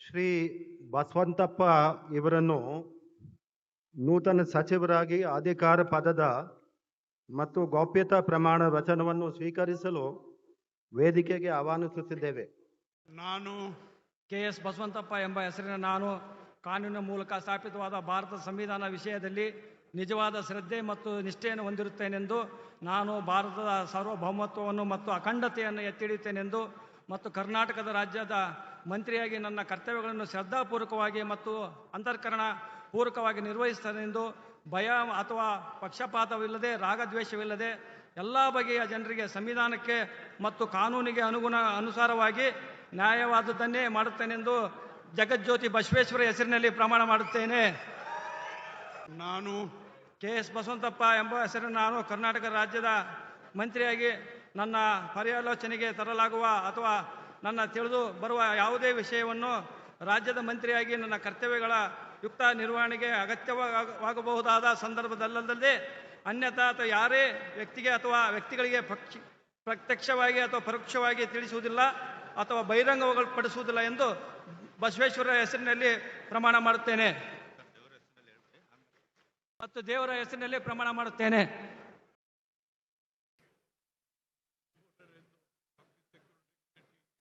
ಶ್ರೀ ಬಸವಂತಪ್ಪ ಇವರನ್ನು ನೂತನ ಸಚಿವರಾಗಿ ಅಧಿಕಾರ ಪದದ ಮತ್ತು ಗೌಪ್ಯತಾ ಪ್ರಮಾಣ ವಚನವನ್ನು ಸ್ವೀಕರಿಸಲು ವೇದಿಕೆಗೆ ಆಹ್ವಾನಿಸುತ್ತಿದ್ದೇವೆ. ನಾನು ಕೆ.ಎಸ್. ಬಸವಂತಪ್ಪ ಎಂಬ ಹೆಸರಿನ ನಾನು ಕಾನೂನಿನ ಮೂಲಕ ಸ್ಥಾಪಿತವಾದ ಭಾರತ ಸಂವಿಧಾನ ವಿಷಯದಲ್ಲಿ ನಿಜವಾದ ಶ್ರದ್ಧೆ ಮತ್ತು ನಿಷ್ಠೆಯನ್ನು ಹೊಂದಿರುತ್ತೇನೆಂದು, ನಾನು ಭಾರತದ ಸಾರ್ವಭೌಮತ್ವವನ್ನು ಮತ್ತು ಅಖಂಡತೆಯನ್ನು ಎತ್ತಿ ಹಿಡಿಯುತ್ತೇನೆಂದು ಮತ್ತು ಕರ್ನಾಟಕದ ರಾಜ್ಯದ ಮಂತ್ರಿಯಾಗಿ ನನ್ನ ಕರ್ತವ್ಯಗಳನ್ನು ಶ್ರದ್ಧಾಪೂರ್ವಕವಾಗಿ ಮತ್ತು ಅಂತಃಕರಣ ಪೂರ್ವಕವಾಗಿ ನಿರ್ವಹಿಸುತ್ತೇನೆಂದು, ಭಯ ಅಥವಾ ಪಕ್ಷಪಾತವಿಲ್ಲದೆ ರಾಗದ್ವೇಷವಿಲ್ಲದೆ ಎಲ್ಲ ಬಗೆಯ ಜನರಿಗೆ ಸಂವಿಧಾನಕ್ಕೆ ಮತ್ತು ಕಾನೂನಿಗೆ ಅನುಸಾರವಾಗಿ ನ್ಯಾಯವಾದದ್ದನ್ನೇ ಮಾಡುತ್ತೇನೆಂದು ಜಗಜ್ಯೋತಿ ಬಸವೇಶ್ವರ ಹೆಸರಿನಲ್ಲಿ ಪ್ರಮಾಣ ಮಾಡುತ್ತೇನೆ. ನಾನು ಕೆ.ಎಸ್. ಬಸವಂತಪ್ಪ ಎಂಬ ಹೆಸರಿನ ನಾನು ಕರ್ನಾಟಕ ರಾಜ್ಯದ ಮಂತ್ರಿಯಾಗಿ ನನ್ನ ಪರ್ಯಾಲೋಚನೆಗೆ ತರಲಾಗುವ ಅಥವಾ ನನ್ನ ತಿಳಿದು ಬರುವ ಯಾವುದೇ ವಿಷಯವನ್ನು ರಾಜ್ಯದ ಮಂತ್ರಿಯಾಗಿ ನನ್ನ ಕರ್ತವ್ಯಗಳ ಯುಕ್ತ ನಿರ್ವಹಣೆಗೆ ಅಗತ್ಯವಾಗಬಹುದಾದ ಸಂದರ್ಭದಲ್ಲದೆ ಅನ್ಯಥಾ ಅಥವಾ ಯಾರೇ ವ್ಯಕ್ತಿಗೆ ಅಥವಾ ವ್ಯಕ್ತಿಗಳಿಗೆ ಪ್ರತ್ಯಕ್ಷವಾಗಿ ಅಥವಾ ಪರೋಕ್ಷವಾಗಿ ತಿಳಿಸುವುದಿಲ್ಲ ಅಥವಾ ಬಹಿರಂಗಪಡಿಸುವುದಿಲ್ಲ ಎಂದು ಬಸವೇಶ್ವರ ಹೆಸರಿನಲ್ಲಿ ಪ್ರಮಾಣ ಮಾಡುತ್ತೇನೆ ಮತ್ತು ದೇವರ ಹೆಸರಿನಲ್ಲಿ ಪ್ರಮಾಣ ಮಾಡುತ್ತೇನೆ.